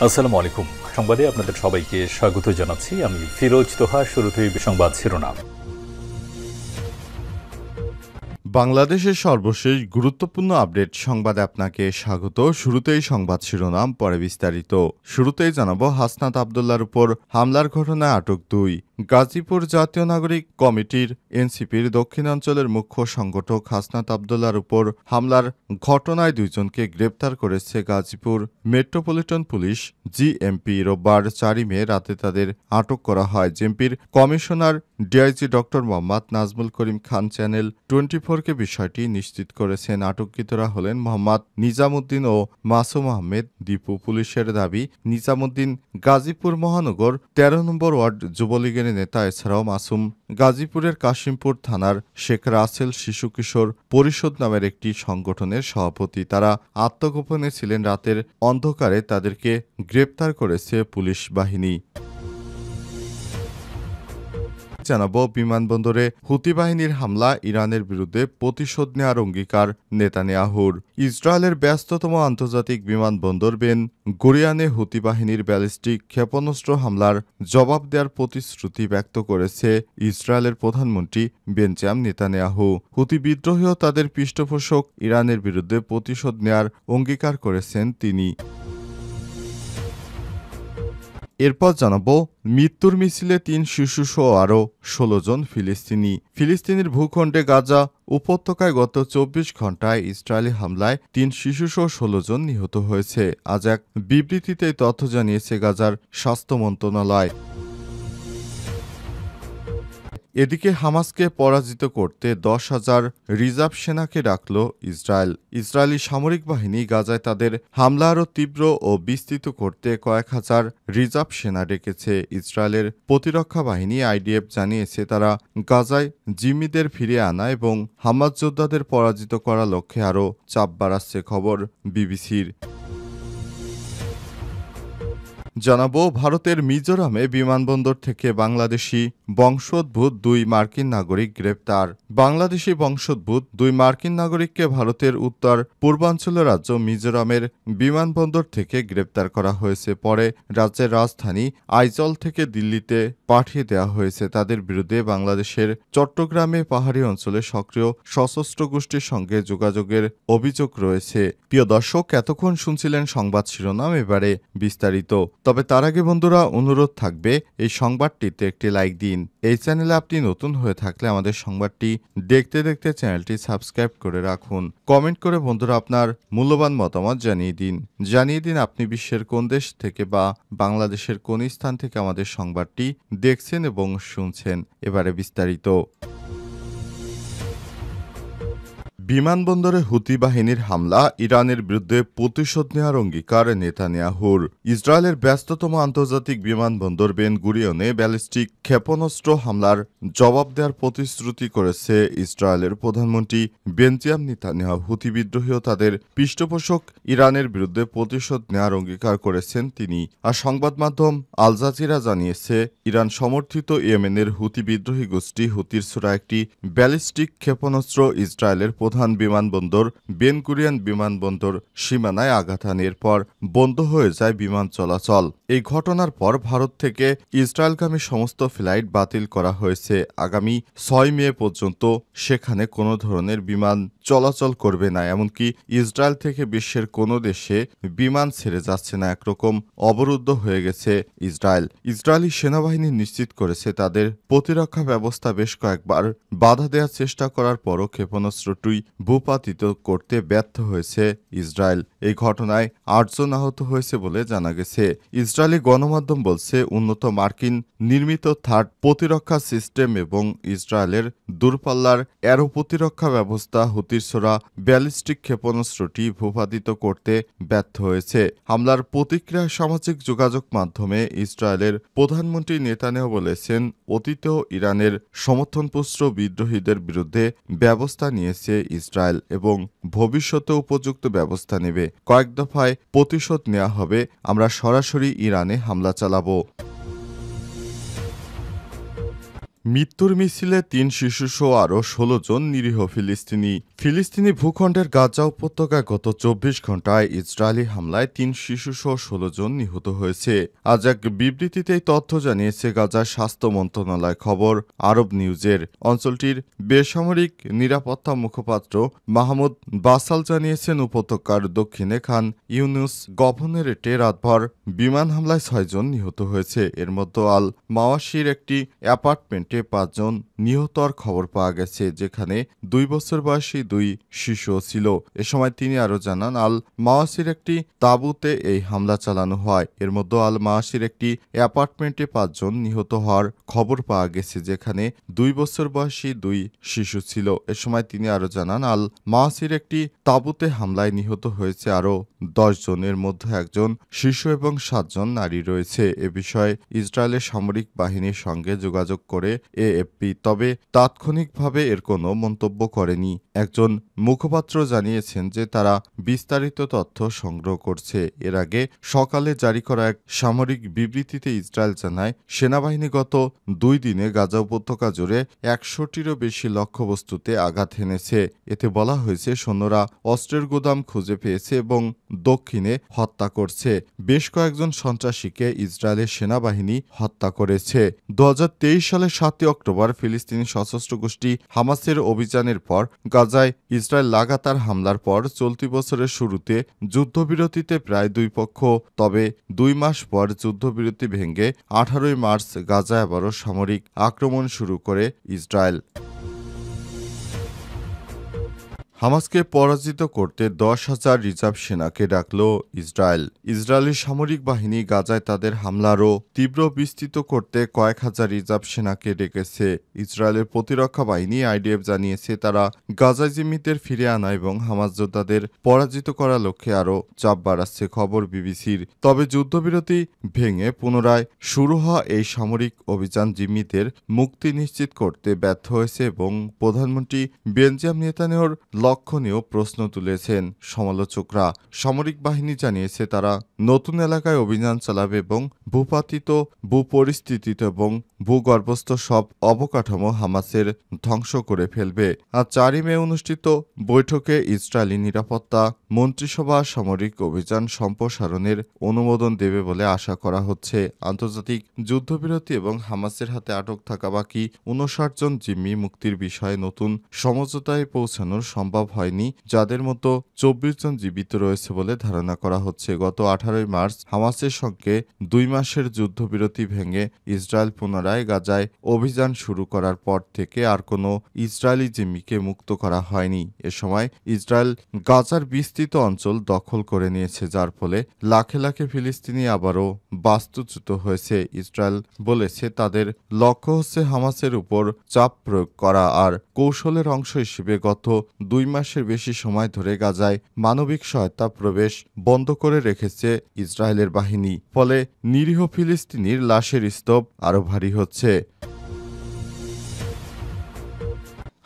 আসসালামু আলাইকুম। সংবাদে আপনাদের সবাইকে স্বাগত জানাচ্ছি। আমি ফিরোজ তোহা। শুরুতেই সংবাদ শিরোনাম। বাংলাদেশের সর্বশেষ গুরুত্বপূর্ণ আপডেট সংবাদে আপনাকে স্বাগত। শুরুতেই সংবাদ শিরোনাম, পরে বিস্তারিত। শুরুতেই জানাবো, হাসনাত আবদুল্লার উপর হামলার ঘটনায় আটক 2। গাজীপুর জাতীয় নাগরিক কমিটির এনসিপির দক্ষিণাঞ্চলের মুখ্য সংগঠক হাসনাত আবদুল্লার উপর হামলার ঘটনায় 2 জনকে গ্রেপ্তার করেছে গাজীপুর মেট্রোপলিটন পুলিশ জিএমপি। রোববার 4 মে রাতে তাদের আটক করা হয়। জেএমপির commissioner DIG doctor Mohammad Nazmul Karim Khan channel 24-কে বিষয়টি নিশ্চিত করেছেন। আটককৃতরা হলেন মোহাম্মদ নিজামুদ্দিন ও মাসুম আহমেদ দীপু। পুলিশের দাবি, নিজামুদ্দিন গাজীপুর মহানগর 13 নম্বর ওয়ার্ড যুবলীগের নেতা। এছাড়াও মাসুম গাজীপুরের কাশিমপুর থানার শেখ রাসেল শিশু কিশোর পরিষদ নামের একটি সংগঠনের সভাপতি। তারা আত্মগোপনে ছিলেন। রাতের অন্ধকারে তাদেরকে গ্রেপ্তার করেছে পুলিশ বাহিনী। জানাবো, বিমানবন্দরে হুতি বাহিনীর হামলা, ইরানের বিরুদ্ধে প্রতিশোধ নেওয়ার অঙ্গীকার নেতানিয়াহুর। ইসরায়েলের ব্যস্ততম আন্তর্জাতিক বিমানবন্দর বেন গুরিয়নে হুতি বাহিনীর ব্যালিস্টিক ক্ষেপণাস্ত্র হামলার জবাব দেওয়ার প্রতিশ্রুতি ব্যক্ত করেছে ইসরায়েলের প্রধানমন্ত্রী বেঞ্জামিন নেতানিয়াহু। হুতি বিদ্রোহী ও তাদের পৃষ্ঠপোষক ইরানের বিরুদ্ধে প্রতিশোধ নেওয়ার অঙ্গীকার করেছেন তিনি। এরপর জানাবো, মৃত্যুর মিছিলে 3 শিশুসহ আরও 16 জন ফিলিস্তিনি। ফিলিস্তিনের ভূখণ্ডে গাজা উপত্যকায় গত 24 ঘণ্টায় ইসরায়েলি হামলায় 3 শিশুসহ 16 জন নিহত হয়েছে। আজ এক বিবৃতিতে তথ্য জানিয়েছে গাজার স্বাস্থ্য মন্ত্রণালয়। এদিকে হামাসকে পরাজিত করতে 10,000 রিজার্ভ সেনাকে ডাকল ইসরায়েল। ইসরায়েলি সামরিক বাহিনী গাজায় তাদের হামলা আরও তীব্র ও বিস্তৃত করতে কয়েক হাজার রিজার্ভ সেনা ডেকেছে। ইসরায়েলের প্রতিরক্ষা বাহিনী আইডিএফ জানিয়েছে, তারা গাজায় জিম্মিদের ফিরিয়ে আনা এবং হামাস যোদ্ধাদের পরাজিত করার লক্ষ্যে আরও চাপ বাড়াচ্ছে। খবর বিবিসির। জানাবো, ভারতের মিজোরামে বিমানবন্দর থেকে বাংলাদেশি বংশোদ্ভূত 2 মার্কিন নাগরিক গ্রেপ্তার। বাংলাদেশি বংশোদ্ভূত 2 মার্কিন নাগরিককে ভারতের উত্তর পূর্বাঞ্চলের রাজ্য মিজোরামের বিমানবন্দর থেকে গ্রেপ্তার করা হয়েছে। পরে রাজ্যের রাজধানী আইজল থেকে দিল্লিতে পাঠিয়ে দেওয়া হয়েছে। তাদের বিরুদ্ধে বাংলাদেশের চট্টগ্রামে পাহাড়ি অঞ্চলে সক্রিয় সশস্ত্র গোষ্ঠীর সঙ্গে যোগাযোগের অভিযোগ রয়েছে। প্রিয় দর্শক, এতক্ষণ শুনছিলেন সংবাদ শিরোনাম, এবারে বিস্তারিত। তবে তার আগে বন্ধুরা, অনুরোধ থাকবে এই সংবাদটিতে একটি লাইক দিন। এই চ্যানেলে আপনি নতুন হয়ে থাকলে আমাদের সংবাদটি দেখতে দেখতে চ্যানেলটি সাবস্ক্রাইব করে রাখুন। কমেন্ট করে বন্ধুরা আপনার মূল্যবান মতামত জানিয়ে দিন আপনি বিশ্বের কোন দেশ থেকে বা বাংলাদেশের কোন স্থান থেকে আমাদের সংবাদটি দেখছেন এবং শুনছেন। এবারে বিস্তারিত। বিমানবন্দরে হুতি বাহিনীর হামলা, ইরানের বিরুদ্ধে প্রতিশোধ নেওয়ার অঙ্গীকার নেতানিয়াহুর। ইসরায়েলের ব্যস্ততম আন্তর্জাতিক বিমানবন্দর বেন গুরিয়নে ব্যালিস্টিক ক্ষেপণাস্ত্র হামলার জবাব দেওয়ার প্রতিশ্রুতি করেছে ইসরায়েলের প্রধানমন্ত্রী বেঞ্জামিন নেতানিয়াহু। হুতি বিদ্রোহী ও তাদের পৃষ্ঠপোষক ইরানের বিরুদ্ধে প্রতিশোধ নেওয়ার অঙ্গীকার করেছেন তিনি। আর সংবাদ মাধ্যম আল জাজিরা জানিয়েছে, ইরান সমর্থিত ইয়েমেনের হুতি বিদ্রোহী গোষ্ঠী হুতির ছোড়া একটি ব্যালিস্টিক ক্ষেপণাস্ত্র ইসরায়েলের প্রধান বিমানবন্দর বেন গুরিয়ন বিমানবন্দর সীমানায় আঘাত হানে। এরপর বন্ধ হয়ে যায় বিমান চলাচল। এই ঘটনার পর ভারত থেকে ইসরায়েলগামী সমস্ত ফ্লাইট বাতিল করা হয়েছে। আগামী 6 মে পর্যন্ত সেখানে কোনো ধরনের বিমান চলাচল করবে না। এমনকি ইসরায়েল থেকে বিশ্বের কোনো দেশে বিমান ছেড়ে যাচ্ছে না। একরকম অবরুদ্ধ হয়ে গেছে ইসরায়েল। ইসরায়েলি সেনাবাহিনী নিশ্চিত করেছে, তাদের প্রতিরক্ষা ব্যবস্থা বেশ কয়েকবার বাধা দেওয়ার চেষ্টা করার পরও ক্ষেপণাস্ত্রটি ভূপাতিত করতে ব্যর্থ হয়েছে ইসরায়েল। এই ঘটনায় 8 জন আহত হয়েছে বলে জানা গেছে। ইসরায়েলি গণমাধ্যম বলছে, উন্নত মার্কিন নির্মিত থার্ড প্রতিরক্ষা সিস্টেম এবং ইসরায়েলের দূরপাল্লার অ্যারো প্রতিরক্ষা ব্যবস্থা হুতির ছোড়া ব্যালিস্টিক ক্ষেপণাস্ত্রটি ভূপাতিত করতে ব্যর্থ হয়েছে। হামলার প্রতিক্রিয়ায় সামাজিক যোগাযোগ মাধ্যমে ইসরায়েলের প্রধানমন্ত্রী নেতানিয়াহু বলেছেন, অতীতেও ইরানের সমর্থনপুষ্ট বিদ্রোহীদের বিরুদ্ধে ব্যবস্থা নিয়েছে ইসরায়েল এবং ভবিষ্যতে উপযুক্ত ব্যবস্থা নেবে। কয়েক দফায় প্রতিশোধ নেওয়া হবে। আমরা সরাসরি ইরানে হামলা চালাবো। মৃত্যুর মিছিলে ৩ শিশুসহ আরও ১৬ জন নিরীহ ফিলিস্তিনি ভূখণ্ডের গাজা উপত্যকায় গত ২৪ ঘণ্টায় ইসরায়েলি হামলায় ৩ শিশুসহ ১৬ জন নিহত হয়েছে। আজ এক বিবৃতিতে এই তথ্য জানিয়েছে গাজার স্বাস্থ্য মন্ত্রণালয়। খবর আরব নিউজের। অঞ্চলটির বেসামরিক নিরাপত্তা মুখপাত্র মাহমুদ বাসাল জানিয়েছেন, উপত্যকার দক্ষিণে খান ইউনুস গভর্নরেটে রাতভর বিমান হামলায় ৬ জন নিহত হয়েছে। এর মধ্যে আল মাওয়াশির একটি অ্যাপার্টমেন্টে ৫ জন নিহতর খবর পাওয়া গেছে, যেখানে ২ বছর বয়সী ২ শিশুও ছিল। এ সময় তিনি আরও জানান, আল মাওয়াশির একটি তাঁবুতে এই হামলা চালানো হয়। এর মধ্যে আল মাওয়াশির একটি অ্যাপার্টমেন্টে ৫ জন নিহত হওয়ার খবর পাওয়া গেছে, যেখানে ২ বছর বয়সী ২ শিশু ছিল। এ সময় তিনি আরও জানান, আল মাওয়াশির একটি তাঁবুতে হামলায় নিহত হয়েছে আরও ১০ জনের মধ্যে একজন শিশু এবং ৭ জন নারী রয়েছে। এ বিষয়ে ইসরায়েলের সামরিক বাহিনীর সঙ্গে যোগাযোগ করে এএফপি, তবে তাৎক্ষণিকভাবে এর কোনো মন্তব্য করেনি। একজন মুখপাত্র জানিয়েছেন যে তারা বিস্তারিত তথ্য সংগ্রহ করছে। এর আগে সকালে জারি করা এক সামরিক বিবৃতিতে ইসরায়েল জানায়, সেনাবাহিনী গত ২ দিনে গাজা উপত্যকা জুড়ে ১০০টিরও বেশি লক্ষ্যবস্তুতে আঘাত হেনেছে। এতে বলা হয়েছে, সৈন্যরা অস্ত্রের গুদাম খুঁজে পেয়েছে এবং দক্ষিণে হত্যা করছে। বেশ কয়েকজন সন্ত্রাসীকে ইসরায়েলের সেনাবাহিনী হত্যা করেছে। ২০২৩ সালের ৭ অক্টোবর ফিলিস্তিনি সশস্ত্র গোষ্ঠী হামাসের অভিযানের পর গাজায় ইসরায়েল লাগাতার হামলার পর চলতি বছরের শুরুতে যুদ্ধবিরতিতে প্রায় ২ পক্ষ, তবে ২ মাস পর যুদ্ধবিরতি ভেঙে ১৮ মার্চ গাজায় আবারও সামরিক আক্রমণ শুরু করে ইসরায়েল। হামাসকে পরাজিত করতে ১০,০০০ রিজার্ভ সেনাকে ডাকল ইসরায়েলি সামরিক বাহিনী গাজায় তাদের হামলারও তীব্র বিস্তৃত করতে কয়েক হাজার রিজার্ভ সেনাকে ডেকেছে। ইসরায়েলের প্রতিরক্ষা বাহিনী আইডিএফ জানিয়েছে, তারা গাজায় জিম্মিদের ফিরে আনা এবং হামাস যোদ্ধাদের পরাজিত করার লক্ষ্যে আরও চাপ বাড়াচ্ছে। খবর বিবিসির। তবে যুদ্ধবিরতি ভেঙে পুনরায় শুরু হওয়া এই সামরিক অভিযান জিম্মিদের মুক্তি নিশ্চিত করতে ব্যর্থ হয়েছে এবং প্রধানমন্ত্রী বেনজামিন নেতানিয়াহুর লক্ষণীয় প্রশ্ন তুলেছেন সমালোচকরা। সামরিক বাহিনী জানিয়েছে, তারা নতুন এলাকায় অভিযান চালাবে এবং ভূপাতিত, ভূপরিস্থিতিত এবং ভূগর্ভস্থ সব অবকাঠামো হামাসের ধ্বংস করে ফেলবে। আর ৪ মে অনুষ্ঠিত বৈঠকে ইসরায়েলি নিরাপত্তা মন্ত্রিসভা সামরিক অভিযান সম্প্রসারণের অনুমোদন দেবে বলে আশা করা হচ্ছে। আন্তর্জাতিক যুদ্ধবিরতি এবং হামাসের হাতে আটক থাকা বাকি ৫৯ জন জিম্মি মুক্তির বিষয়ে নতুন সমঝোতায় পৌঁছানোর সম্ভব হয়নি, যাদের মতো ২৪ জন জীবিত রয়েছে বলে ধারণা করা হচ্ছে। গত ১৮ মার্চ হামাসের সঙ্গে ২ মাসের যুদ্ধবিরতি ভেঙে ইসরায়েল পুনরায় গাজায় অভিযান শুরু করার পর থেকে আর কোনো ইসরায়েলি জিম্মিকে মুক্ত করা হয়নি। এ সময় ইসরায়েল গাজার বিস্তৃত অঞ্চল দখল করে নিয়েছে, যার ফলে লাখে লাখে ফিলিস্তিনি আবারও বাস্তুচ্যুত হয়েছে। ইসরায়েল বলেছে, তাদের লক্ষ্য হচ্ছে হামাসের উপর চাপ প্রয়োগ করা, আর কৌশলের অংশ হিসেবে গত ২ মাসের বেশি সময় ধরে গাজায় মানবিক সহায়তা প্রবেশ বন্ধ করে রেখেছে ইসরায়েলের বাহিনী। ফলে নিরীহ ফিলিস্তিনির লাশের স্তূপ আরও ভারী হচ্ছে।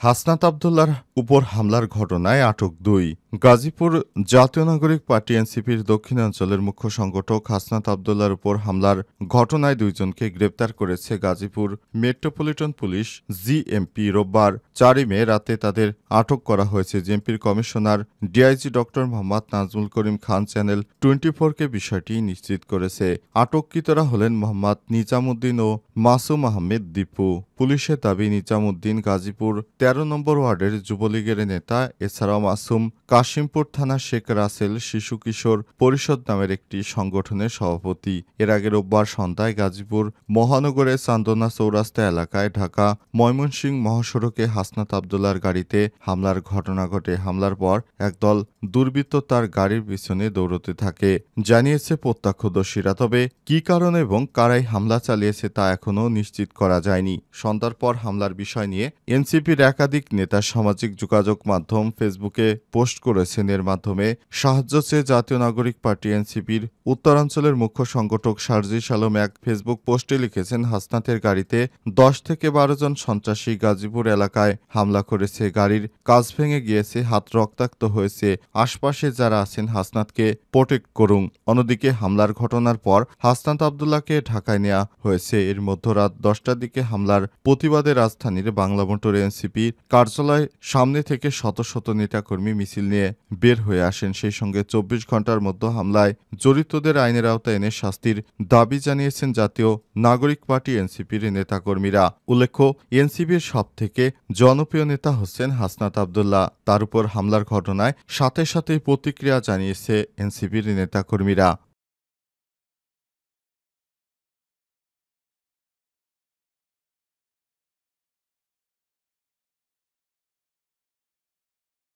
হাসনাত আবদুল্লাহর উপর হামলার ঘটনায় আটক ২। গাজীপুর জাতীয় নাগরিক পার্টি এনসিপির দক্ষিণাঞ্চলের মুখ্য সংগঠক হাসনাত আবদুল্লাহর উপর হামলার ঘটনায় ২ জনকে গ্রেপ্তার করেছে গাজীপুর মেট্রোপলিটন পুলিশ জিএমপি। রোববার ৪ মে রাতে তাদের আটক করা হয়েছে। জিএমপির কমিশনার ডিআইজি ড. মোহাম্মদ নাজমুল করিম খান চ্যানেল 24-কে বিষয়টি নিশ্চিত করেছে। আটককৃতরা হলেন মোহাম্মদ নিজামুদ্দিন ও মাসুম আহমেদ দীপু। পুলিশের দাবি, নিজামুদ্দিন গাজীপুর ১৩ নম্বর ওয়ার্ডের যুবলীগের নেতা। এছাড়াও মাসুম কাশিমপুর থানা শেখ রাসেল শিশু কিশোর পরিষদ নামের একটি সংগঠনের সভাপতি। এর আগে রোববার সন্ধ্যায় গাজীপুর মহানগরের চান্দনা চৌরাস্তা এলাকায় ঢাকা ময়মনসিংহ মহাসড়কে হাসনাত আবদুল্লাহর গাড়িতে হামলার ঘটনা ঘটে। হামলার পর একদল দুর্বৃত্ত তার গাড়ির পিছনে দৌড়তে থাকে, জানিয়েছে প্রত্যক্ষদর্শীরা। তবে কী কারণে এবং কারাই হামলা চালিয়েছে তা এখনও নিশ্চিত করা যায়নি। সন্ধ্যার পর হামলার বিষয় নিয়ে এনসিপির একাধিক নেতা সামাজিক যোগাযোগ মাধ্যম ফেসবুকে পোস্ট করেছেন। এর মাধ্যমে সাহায্য চেয়ে জাতীয় নাগরিক পার্টি এনসিপির উত্তরাঞ্চলের মুখ্য সংগঠক সার্জিস আলম এক ফেসবুক পোস্টে লিখেছেন, হাসনাতের গাড়িতে 10 থেকে 12 জন সন্ত্রাসী গাজীপুর এলাকায় হামলা করেছে। গাড়ির কাঁচ ভেঙে গিয়েছে, হাত রক্তাক্ত হয়েছে। আশপাশে যারা আছেন হাসনাতকে প্রোটেক্ট করুন। অন্যদিকে হামলার ঘটনার পর হাসনাত আব্দুল্লাহকে ঢাকায় নেওয়া হয়েছে। এর মধ্যরাত 10টার দিকে হামলার প্রতিবাদে রাজধানীর বাংলা মোটর এনসিপি কার্যালয় সামনে থেকে শত শত নেতাকর্মী মিছিল নিয়ে বের হয়ে আসেন। সেই সঙ্গে 24 ঘন্টার মধ্যে হামলায় জড়িতদের আইনের আওতায় এনে শাস্তির দাবি জানিয়েছেন জাতীয় নাগরিক পার্টি এনসিপির নেতাকর্মীরা। উল্লেখ্য, এনসিপির সবথেকে জনপ্রিয় নেতা হচ্ছেন হাসনাত আব্দুল্লাহ। তার উপর হামলার ঘটনায় সাথে সাথেই প্রতিক্রিয়া জানিয়েছে এনসিপির নেতাকর্মীরা।